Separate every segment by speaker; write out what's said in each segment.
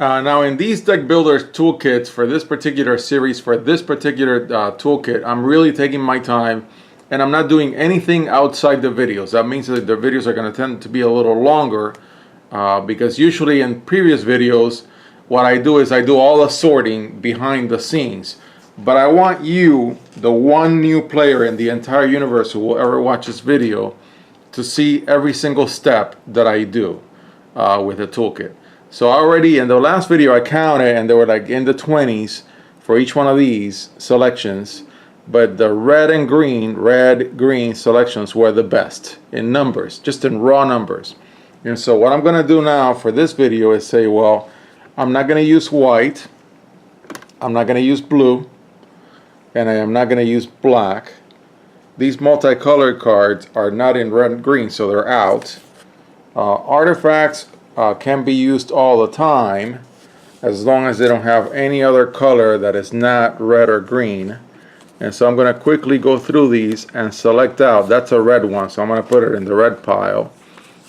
Speaker 1: Now in these deck builders toolkits for this particular series, for this particular toolkit, I'm really taking my time and I'm not doing anything outside the videos. That means that the videos are going to tend to be a little longer because usually in previous videos what I do is I do all the sorting behind the scenes. But I want you, the one new player in the entire universe who will ever watch this video, to see every single step that I do with the toolkit. So already in the last video I counted and they were like in the 20s for each one of these selections, but the red green selections were the best in numbers, just in raw numbers. And so what I'm going to do now for this video is say, well, I'm not going to use white, I'm not going to use blue, and I am not going to use black. These multicolored cards are not in red and green, so they're out. Artifacts can be used all the time as long as they don't have any other color that is not red or green. And so I'm going to quickly go through these and select out. That's a red one, so I'm going to put it in the red pile.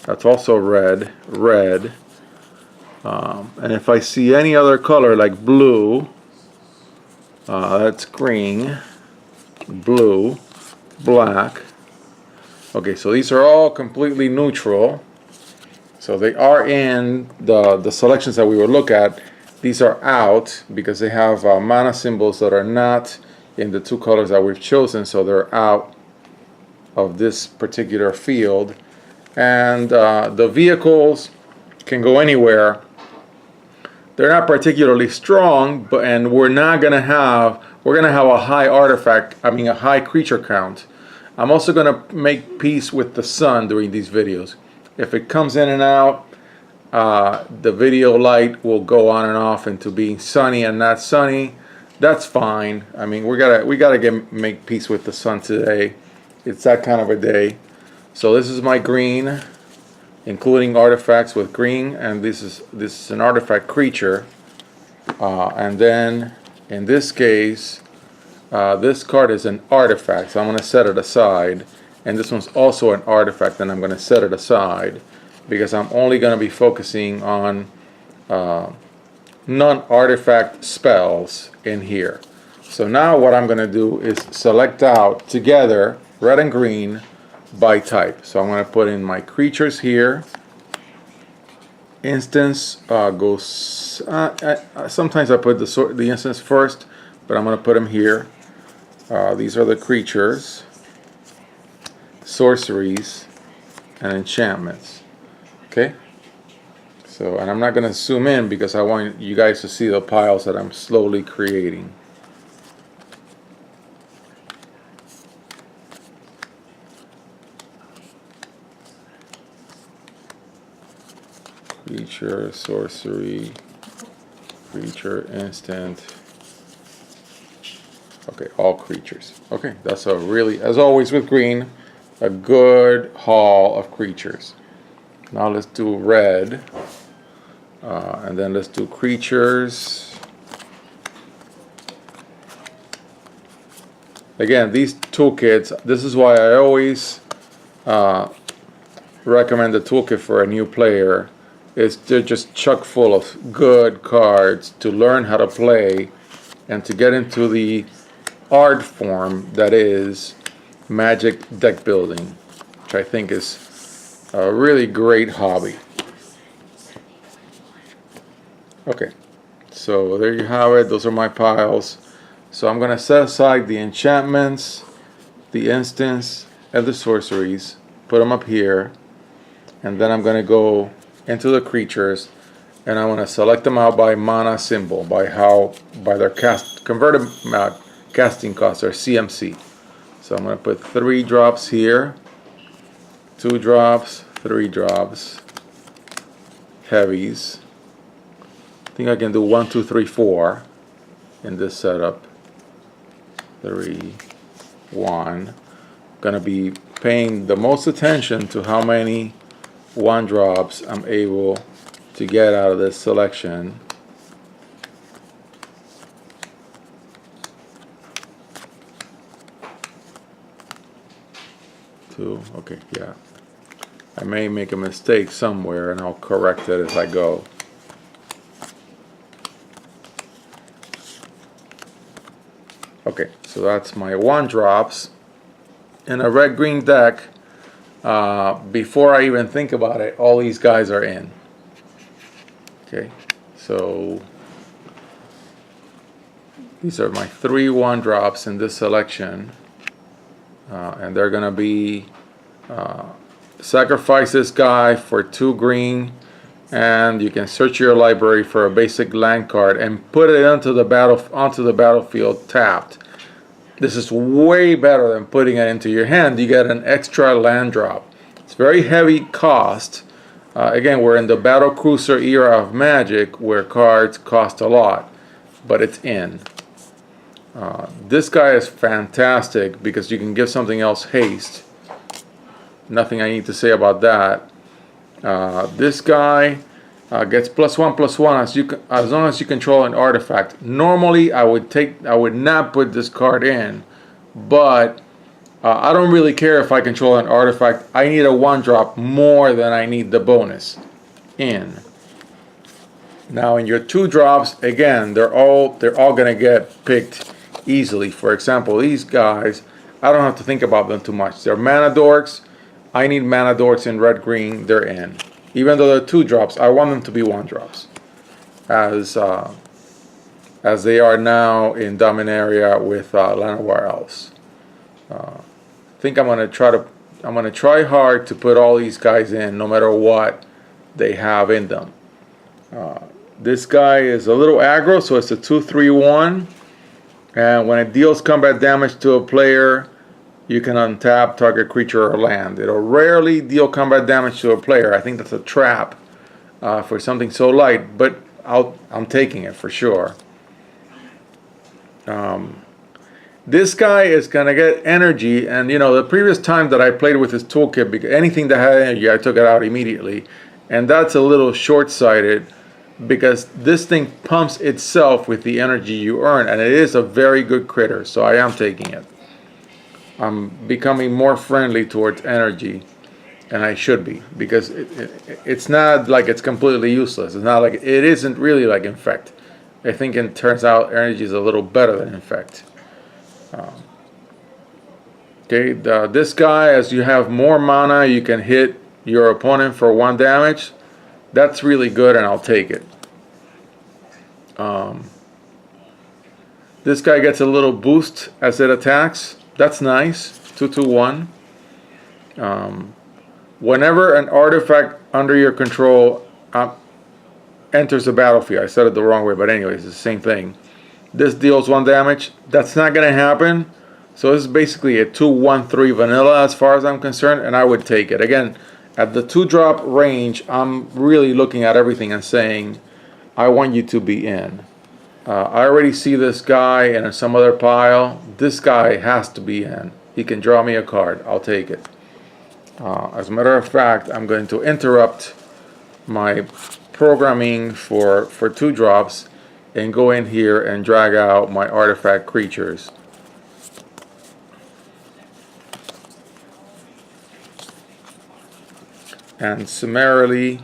Speaker 1: That's also red. And if I see any other color like blue, that's green, blue, black. Okay, so these are all completely neutral. So they are in the selections that we will look at. These are out because they have mana symbols that are not in the two colors that we've chosen, so they're out of this particular field. And the vehicles can go anywhere. They're not particularly strong, and we're gonna have a high a high creature count. I'm also gonna make peace with the sun during these videos. If it comes in and out, the video light will go on and off into being sunny and not sunny. That's fine. I mean, we gotta make peace with the sun today. It's that kind of a day. So this is my green, including artifacts with green, and this is an artifact creature. And then in this case, this card is an artifact, so I'm going to set it aside. And this one's also an artifact, and I'm going to set it aside because I'm only going to be focusing on non-artifact spells in here. So now what I'm going to do is select out together red and green by type. So I'm going to put in my creatures here. Instance goes. Sometimes I put the instance first, but I'm going to put them here. These are the creatures, sorceries, and enchantments. Okay. So, and I'm not going to zoom in because I want you guys to see the piles that I'm slowly creating. Creature, sorcery, creature, instant. Okay, all creatures. Okay, that's a really, as always with green, a good haul of creatures. Now let's do red. And then let's do creatures. Again, these toolkits, this is why I always recommend the toolkit for a new player. They're just chock full of good cards to learn how to play and to get into the art form that is Magic deck building, which I think is a really great hobby. Okay, so there you have it. Those are my piles. So I'm going to set aside the enchantments, the instants, and the sorceries, put them up here, and then I'm going to go into the creatures, and I want to select them out by mana symbol, by their converted casting cost, or CMC. So I'm going to put 3 drops here, 2 drops, 3 drops, heavies. I think I can do 1, 2, 3, 4 in this setup. 3, 1. Gonna be paying the most attention to how many 1 drops I'm able to get out of this selection. Okay, yeah. I may make a mistake somewhere and I'll correct it as I go. Okay, so that's my 1-drops. In a red-green deck, before I even think about it, all these guys are in. Okay, so these are my 3 1-drops in this selection. And they're going to be sacrifice this guy for 2 green, and you can search your library for a basic land card and put it onto the battlefield tapped. This is way better than putting it into your hand. You get an extra land drop. It's very heavy cost. Again, we're in the battle cruiser era of Magic where cards cost a lot, but it's in. This guy is fantastic because you can give something else haste. Nothing I need to say about that. This guy gets +1/+1 as long as you control an artifact. Normally, I would not put this card in, but I don't really care if I control an artifact. I need a 1-drop more than I need the bonus in. Now, in your 2-drops, again, they're all gonna get picked easily. For example, these guys, I don't have to think about them too much. They're mana dorks. I need mana dorks in red-green. They're in. Even though they're 2-drops, I want them to be 1-drops, as they are now in Dominaria with Llanowar Elves. I think I'm gonna try hard to put all these guys in, no matter what they have in them. This guy is a little aggro, so it's a 2/3/1. And when it deals combat damage to a player, you can untap target creature or land. It'll rarely deal combat damage to a player. I think that's a trap for something so light, but I'm taking it for sure. This guy is gonna get energy, and you know, the previous time that I played with his toolkit, because anything that had energy, I took it out immediately, and that's a little short-sighted, because this thing pumps itself with the energy you earn, and it is a very good critter, so I am taking it. I'm becoming more friendly towards energy, and I should be, because it's not like it's completely useless. It's not like, it isn't really like Infect. I think it turns out energy is a little better than Infect. Okay, this guy, as you have more mana, you can hit your opponent for 1 damage. That's really good, and I'll take it. This guy gets a little boost as it attacks. That's nice. 2/2/1. Whenever an artifact under your control enters the battlefield, I said it the wrong way, but anyways, it's the same thing. This deals 1 damage. That's not going to happen. So this is basically a 2/1/3 vanilla as far as I'm concerned, and I would take it. Again, at the 2-drop range, I'm really looking at everything and saying, I want you to be in. I already see this guy in some other pile. This guy has to be in. He can draw me a card. I'll take it. As a matter of fact, I'm going to interrupt my programming for 2-drops and go in here and drag out my artifact creatures. And summarily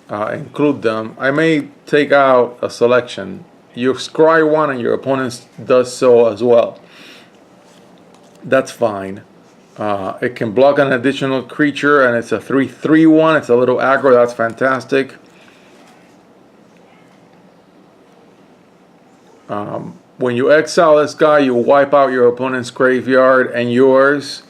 Speaker 1: include them. I may take out a selection. You scry 1 and your opponent does so as well. That's fine. It can block an additional creature, and it's a 3/3/1. It's a little aggro. That's fantastic. When you exile this guy, you wipe out your opponent's graveyard and yours.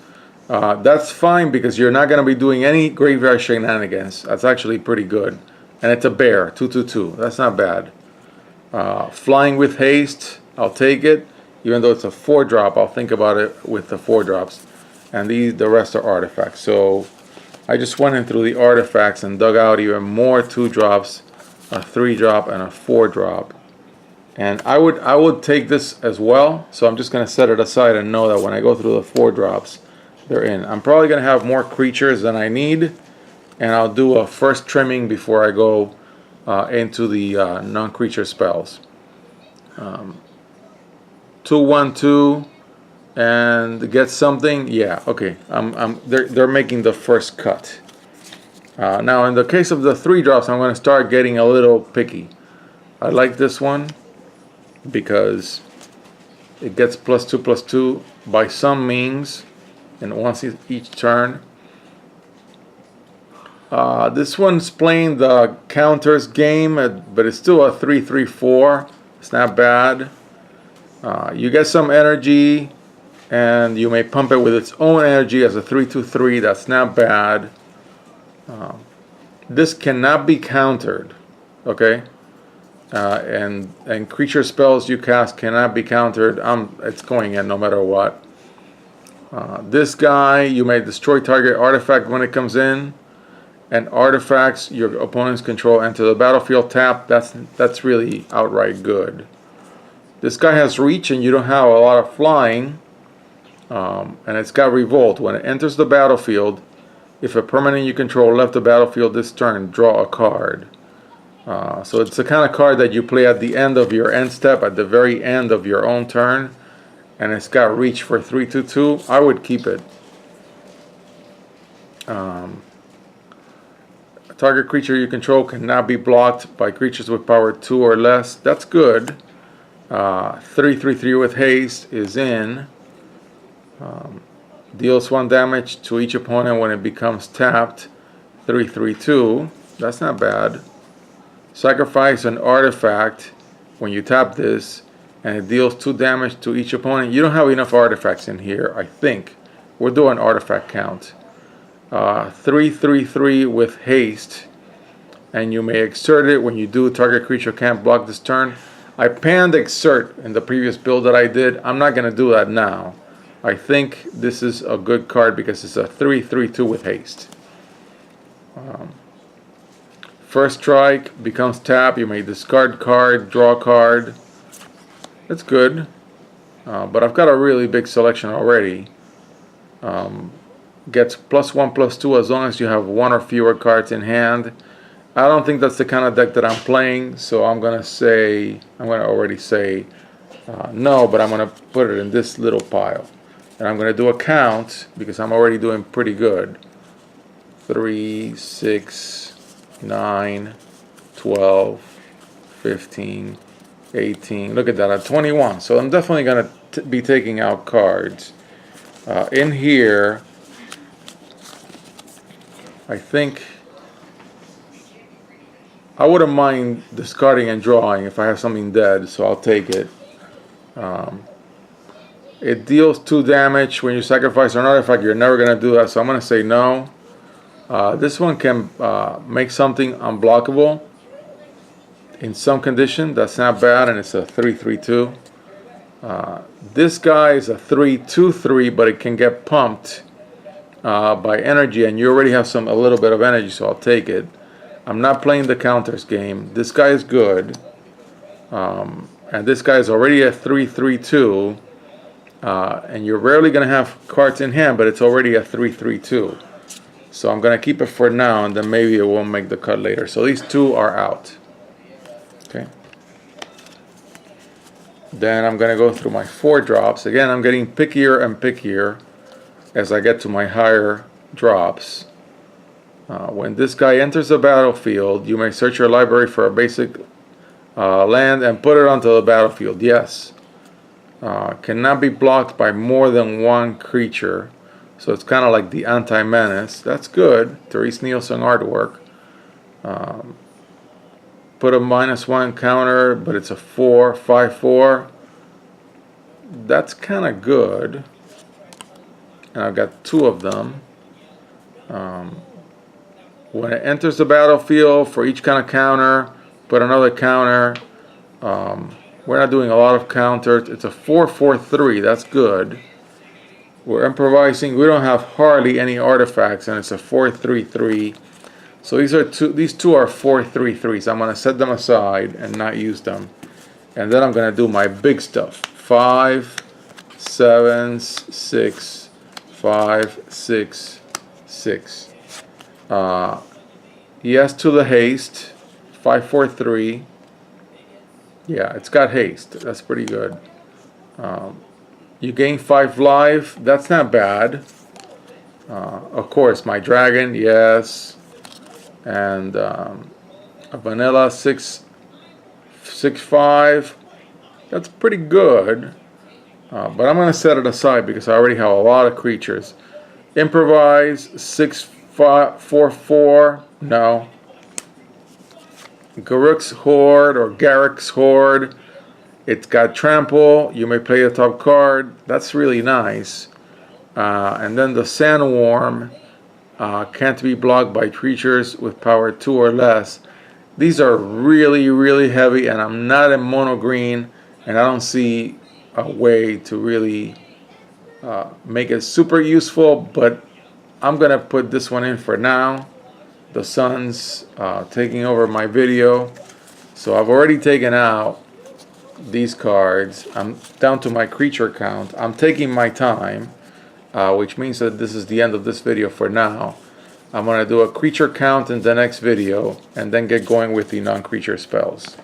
Speaker 1: That's fine because you're not going to be doing any graveyard shenanigans. That's actually pretty good. And it's a bear, 2/2/2. That's not bad. Flying with haste, I'll take it. Even though it's a 4-drop, I'll think about it with the 4-drops. And the rest are artifacts. So I just went in through the artifacts and dug out even more 2-drops, a 3-drop, and a 4-drop. And I would take this as well. So I'm just going to set it aside and know that when I go through the 4-drops, they're in. I'm probably going to have more creatures than I need, and I'll do a first trimming before I go into the non-creature spells. 2/1/2 and get something. Yeah, okay. They're making the first cut. Now, in the case of the 3-drops, I'm going to start getting a little picky. I like this one because It gets +2/+2 by some means, and once each turn. This one's playing the counters game, but it's still a 3/3/4. It's not bad. You get some energy, and you may pump it with its own energy as a 3/2/3. That's not bad. This cannot be countered, okay? And creature spells you cast cannot be countered. It's going in no matter what. This guy, you may destroy target artifact when it comes in, and artifacts your opponents control enter the battlefield tapped. That's really outright good. This guy has reach, and you don't have a lot of flying, and it's got revolt. When it enters the battlefield, if a permanent you control left the battlefield this turn, draw a card. So it's the kind of card that you play at the end of your end step, at the very end of your own turn, and it's got reach for 3/2/2. I would keep it. Target creature you control cannot be blocked by creatures with power 2 or less. That's good. 3/3/3 with haste is in. Deals 1 damage to each opponent when it becomes tapped. 3/3/2. That's not bad. Sacrifice an artifact when you tap this, and it deals 2 damage to each opponent. You don't have enough artifacts in here, I think. We'll do an artifact count. 3/3/3 with haste, and you may exert it when you do. Target creature can't block this turn. I panned exert in the previous build that I did. I'm not going to do that now. I think this is a good card because it's a 3/3/2 with haste. First strike becomes tap. You may discard card, draw card. That's good. But I've got a really big selection already. Gets +1/+2 as long as you have 1 or fewer cards in hand. I don't think that's the kind of deck that I'm playing, so I'm gonna already say no, but I'm gonna put it in this little pile, and I'm gonna do a count because I'm already doing pretty good. 3, 6, 9, 12, 15, 18. Look at that, at 21. So I'm definitely gonna be taking out cards. In here, I think I wouldn't mind discarding and drawing if I have something dead, so I'll take it. It deals 2 damage when you sacrifice an artifact. You're never going to do that, so I'm going to say no. This one can make something unblockable in some condition. That's not bad, and it's a 3/3/2. This guy is a 3/2/3, but it can get pumped by energy, and you already have a little bit of energy, so I'll take it. I'm not playing the counters game. This guy is good, and this guy is already a 3/3/2, and you're rarely going to have cards in hand, but it's already a 3/3/2. So I'm going to keep it for now, and then maybe it won't make the cut later. So these 2 are out. Okay. Then I'm going to go through my 4 drops. Again, I'm getting pickier and pickier as I get to my higher drops. When this guy enters the battlefield, you may search your library for a basic land and put it onto the battlefield. Yes. Cannot be blocked by more than 1 creature. So it's kind of like the anti-menace. That's good. Therese Nielsen artwork. Put a -1 counter, but it's a 4, 5/4. That's kind of good. And I've got 2 of them. When it enters the battlefield, for each kind of counter, put another counter. We're not doing a lot of counters. It's a 4/4/3. That's good. We're improvising. We don't have hardly any artifacts, and it's a 4/3/3. So these two are 4/3/3s. I'm going to set them aside and not use them. And then I'm going to do my big stuff. 5, 7, 6, 5, 6, 6. Yes to the haste. 5/4/3. Yeah, it's got haste. That's pretty good. You gain 5 life. That's not bad. Of course, my dragon, yes. And a vanilla 6/5. That's pretty good. But I'm going to set it aside because I already have a lot of creatures. Improvise, 6-4-4, no. Garruk's Horde or Garruk's Horde. It's got trample. You may play a top card. That's really nice. And then the Sandworm can't be blocked by creatures with power 2 or less. These are really, really heavy, and I'm not in mono green, and I don't see a way to really make it super useful, but I'm going to put this one in for now. The sun's taking over my video, so I've already taken out these cards. I'm down to my creature count. I'm taking my time, which means that this is the end of this video for now. I'm going to do a creature count in the next video and then get going with the non-creature spells.